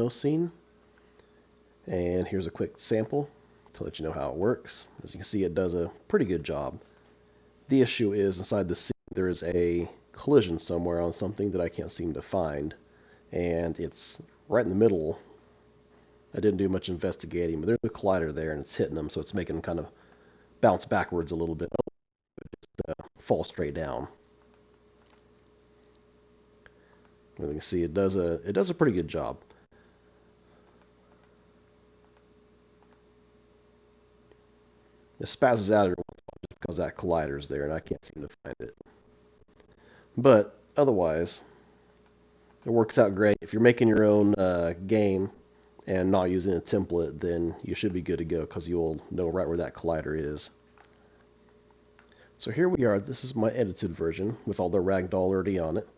demo scene. And here's a quick sample to let you know how it works. As you can see, it does a pretty good job. The issue is inside the scene there is a collision somewhere on something that I can't seem to find. And it's right in the middle. I didn't do much investigating, but there's a collider there and it's hitting them, so it's making them kind of bounce backwards a little bit, fall straight down. As you can see, it does a pretty good job. It spazzes out every once in a while just because that collider's there and I can't seem to find it. But otherwise, it works out great. If you're making your own game and not using a template, then you should be good to go because you'll know right where that collider is. So here we are. This is my edited version with all the ragdoll already on it.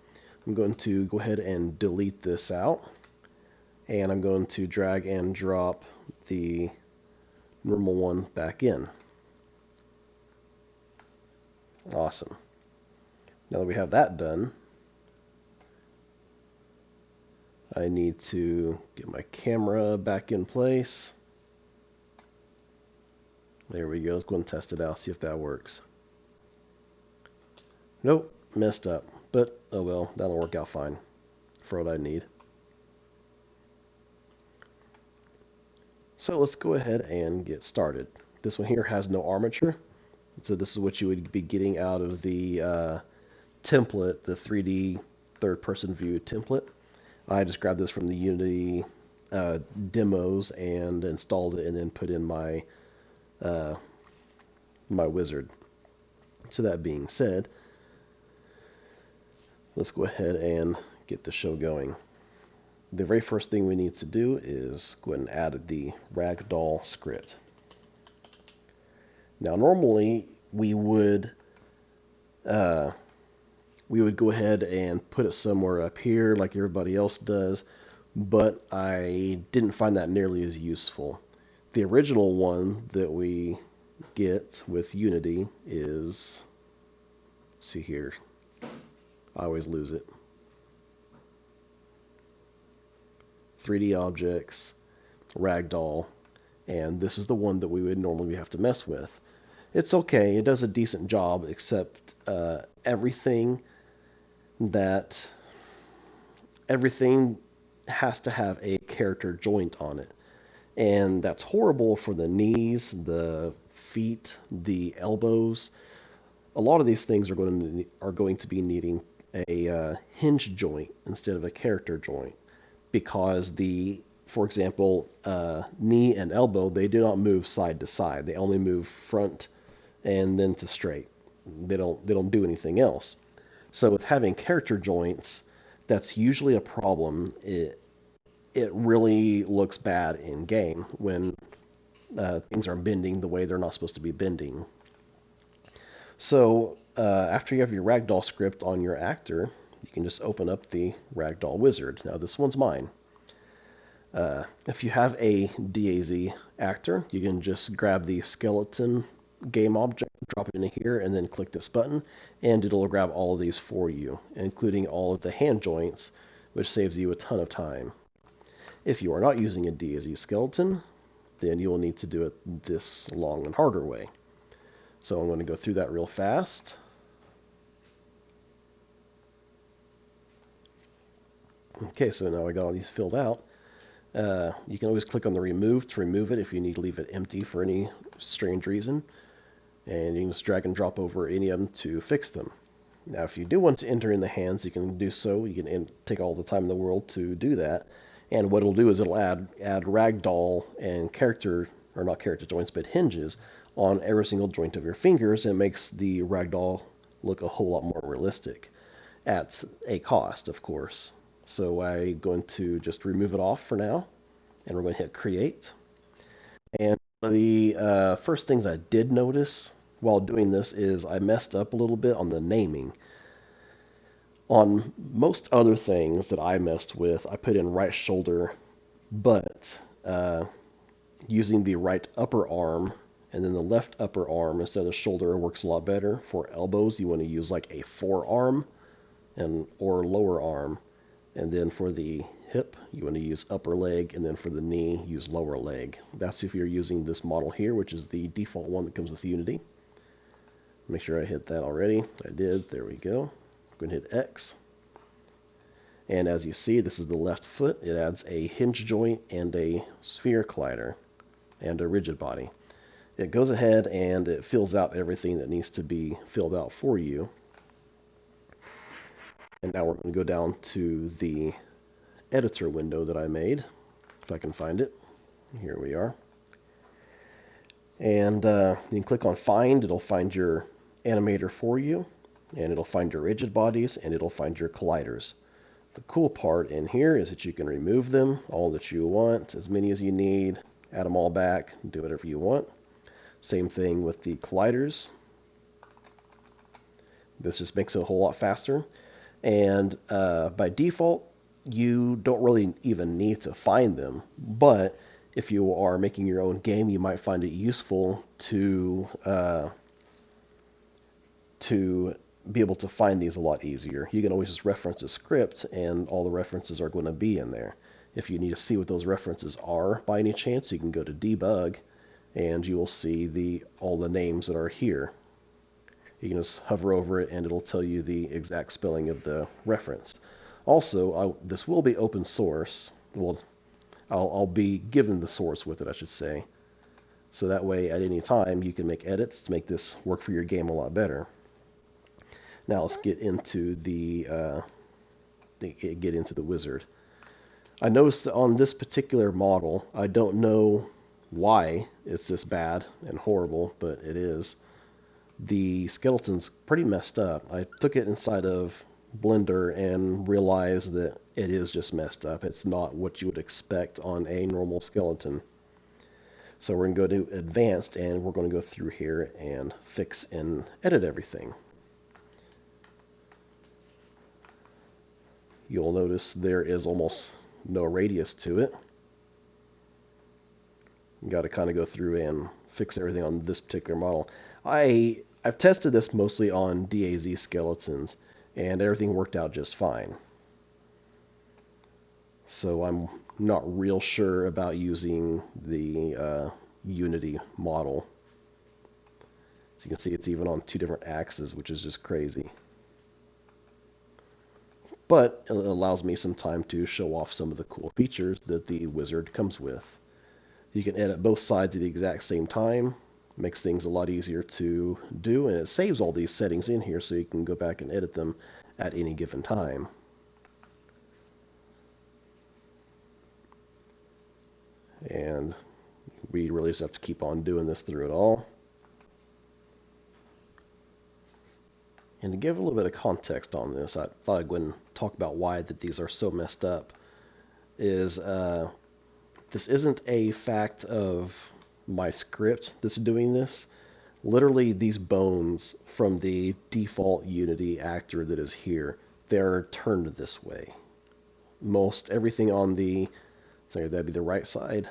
I'm going to go ahead and delete this out. And I'm going to drag and drop the normal one back in. Awesome. Now that we have that done, I need to get my camera back in place. There we go. Let's go and test it out, see if that works. Nope, messed up. But, oh well, that'll work out fine for what I need. So let's go ahead and get started. This one here has no armature. So this is what you would be getting out of the template, the 3D third-person view template. I just grabbed this from the Unity demos and installed it and then put in my my wizard. So that being said, let's go ahead and get the show going. The very first thing we need to do is go ahead and add the Ragdoll script. Now normally we would go ahead and put it somewhere up here like everybody else does, but I didn't find that nearly as useful. The original one that we get with Unity is, see here, I always lose it. 3D objects, Ragdoll, and this is the one that we would normally have to mess with. It's okay, it does a decent job, except everything has to have a character joint on it. And that's horrible for the knees, the feet, the elbows. A lot of these things are going to be needing a hinge joint instead of a character joint, because for example, knee and elbow, they do not move side to side. They only move front and then to straight. They don't do anything else. So with having character joints, that's usually a problem. It really looks bad in game when things are bending the way they're not supposed to be bending. So after you have your Ragdoll script on your actor, you can just open up the Ragdoll wizard. Now this one's mine. If you have a DAZ actor, you can just grab the skeleton game object, drop it into here, and then click this button, and it'll grab all of these for you, including all of the hand joints, which saves you a ton of time. If you are not using a DAZ skeleton, then you will need to do it this long and harder way. So I'm going to go through that real fast. Okay, so now I got all these filled out. You can always click on the remove to remove it if you need to leave it empty for any strange reason. And you can just drag and drop over any of them to fix them. Now, if you do want to enter in the hands, you can do so. You can take all the time in the world to do that. And what it'll do is it'll add ragdoll and character, or not character joints, but hinges on every single joint of your fingers, and it makes the ragdoll look a whole lot more realistic at a cost, of course. So I'm going to just remove it off for now, and we're going to hit create. And the first things I did notice while doing this is I messed up a little bit on the naming. On most other things that I messed with, I put in right shoulder, but using the right upper arm and then the left upper arm instead of shoulder works a lot better. For elbows, you want to use like a forearm or lower arm. And then for the hip, you want to use upper leg, and then for the knee, use lower leg. That's if you're using this model here, which is the default one that comes with Unity. Make sure I hit that already. I did. There we go. I'm going to hit X. And as you see, this is the left foot. It adds a hinge joint and a sphere collider and a rigid body. It goes ahead and it fills out everything that needs to be filled out for you. And now we're going to go down to the editor window that I made, if I can find it. Here we are. And you can click on Find. It'll find your animator for you, and it'll find your rigid bodies, and it'll find your colliders. The cool part in here is that you can remove them, all that you want, as many as you need, add them all back, do whatever you want. Same thing with the colliders. This just makes it a whole lot faster. And by default, you don't really even need to find them. But if you are making your own game, you might find it useful to be able to find these a lot easier. You can always just reference a script, and all the references are going to be in there. If you need to see what those references are by any chance, you can go to Debug, and you will see all the names that are here. You can just hover over it and it'll tell you the exact spelling of the reference. Also, this will be open source. Well, I'll be given the source with it, I should say. So that way, at any time, you can make edits to make this work for your game a lot better. Now let's get into the wizard. I noticed that on this particular model, I don't know why it's this bad and horrible, but it is. The skeleton's pretty messed up. I took it inside of Blender and realized that it is just messed up. It's not what you would expect on a normal skeleton. So we're going to go to Advanced, and we're going to go through here and fix and edit everything. You'll notice there is almost no radius to it. You got to kind of go through and fix everything on this particular model. I've tested this mostly on DAZ skeletons, and everything worked out just fine. So I'm not real sure about using the Unity model. So you can see it's even on 2 different axes, which is just crazy. But it allows me some time to show off some of the cool features that the wizard comes with. You can edit both sides at the exact same time. Makes things a lot easier to do, and it saves all these settings in here so you can go back and edit them at any given time. And we really just have to keep on doing this through it all. And to give a little bit of context on this, I thought I'd go and talk about why that these are so messed up. This isn't a fact of my script that's doing this. Literally, these bones from the default Unity actor that is here, they're turned this way. Most everything on that'd be the right side.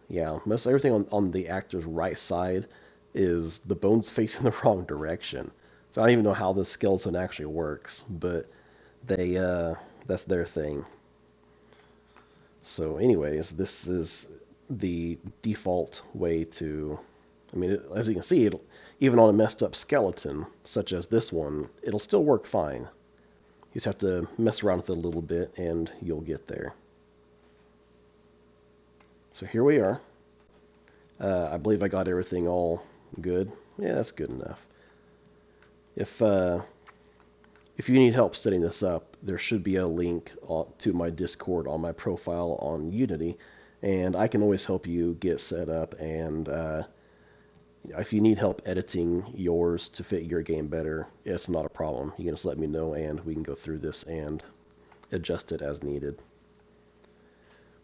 Yeah, most everything on the actor's right side is the bones facing the wrong direction. So I don't even know how this skeleton actually works, but that's their thing. So anyways, this is the default way to, as you can see, even on a messed up skeleton, such as this one, it'll still work fine. You just have to mess around with it a little bit and you'll get there. So here we are. I believe I got everything all good. Yeah, that's good enough. If you need help setting this up, there should be a link to my Discord on my profile on Unity, and I can always help you get set up. And if you need help editing yours to fit your game better, it's not a problem. You can just let me know, and we can go through this and adjust it as needed.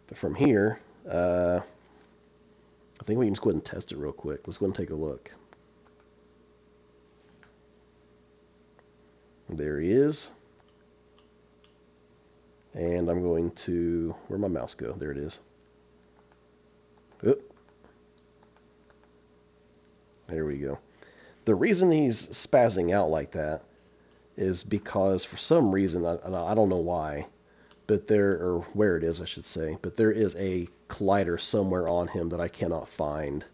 But from here, I think we can just go ahead and test it real quick. Let's go ahead and take a look. There he is. And I'm going to, where'd my mouse go? There it is. Oop. There we go. The reason he's spazzing out like that is because for some reason, I don't know why, or where it is, I should say, but there is a collider somewhere on him that I cannot find,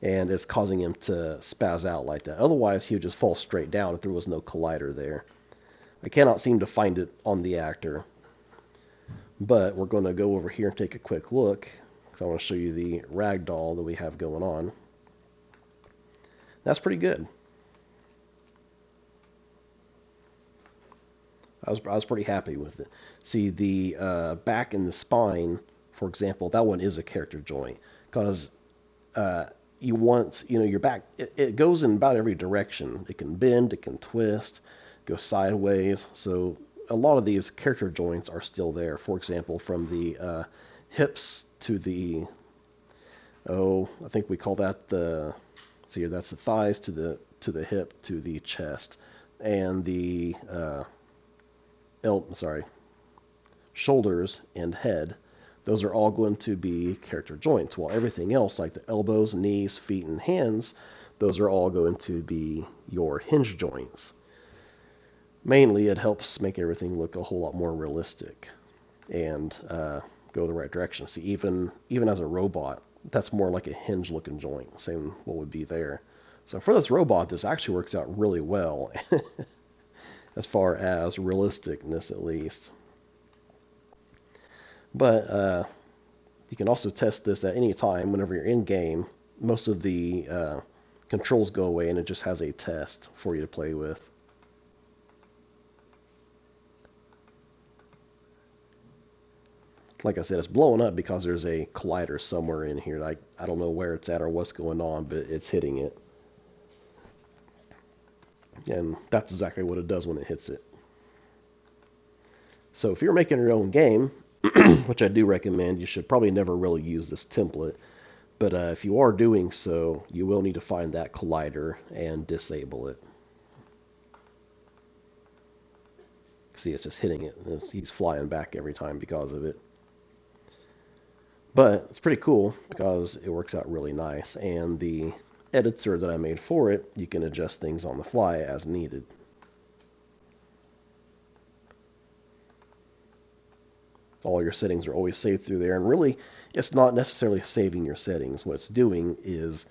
and it's causing him to spaz out like that. Otherwise, he would just fall straight down if there was no collider there. I cannot seem to find it on the actor, but we're going to go over here and take a quick look, because I want to show you the Ragdoll that we have going on. That's pretty good. I was pretty happy with it. See, the back and the spine, for example, that one is a character joint, because you want, your back, it goes in about every direction. It can bend, it can twist, go sideways. So a lot of these character joints are still there. For example, from the hips to the, I think we call that see, that's the thighs to the hip to the chest, and the shoulders and head. Those are all going to be character joints, while everything else, like the elbows, knees, feet, and hands, those are all going to be your hinge joints. Mainly, it helps make everything look a whole lot more realistic and go the right direction. See, even as a robot, that's more like a hinge-looking joint, same what would be there. So for this robot, this actually works out really well, as far as realisticness at least. But you can also test this at any time whenever you're in game. Most of the controls go away and it just has a test for you to play with. Like I said, it's blowing up because there's a collider somewhere in here. I don't know where it's at or what's going on, but it's hitting it. And that's exactly what it does when it hits it. So if you're making your own game, which I do recommend, you should probably never really use this template. But if you are doing so, you will need to find that collider and disable it. See, it's just hitting it. He's flying back every time because of it. But it's pretty cool because it works out really nice. And the editor that I made for it, you can adjust things on the fly as needed. All your settings are always saved through there, and really it's not necessarily saving your settings. What it's doing is,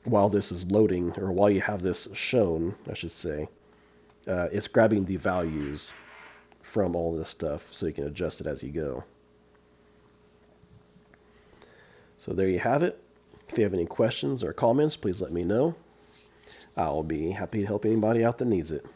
while this is loading, or while you have this shown, I should say, it's grabbing the values from all this stuff so you can adjust it as you go. So there you have it. If you have any questions or comments, please let me know. I'll be happy to help anybody out that needs it.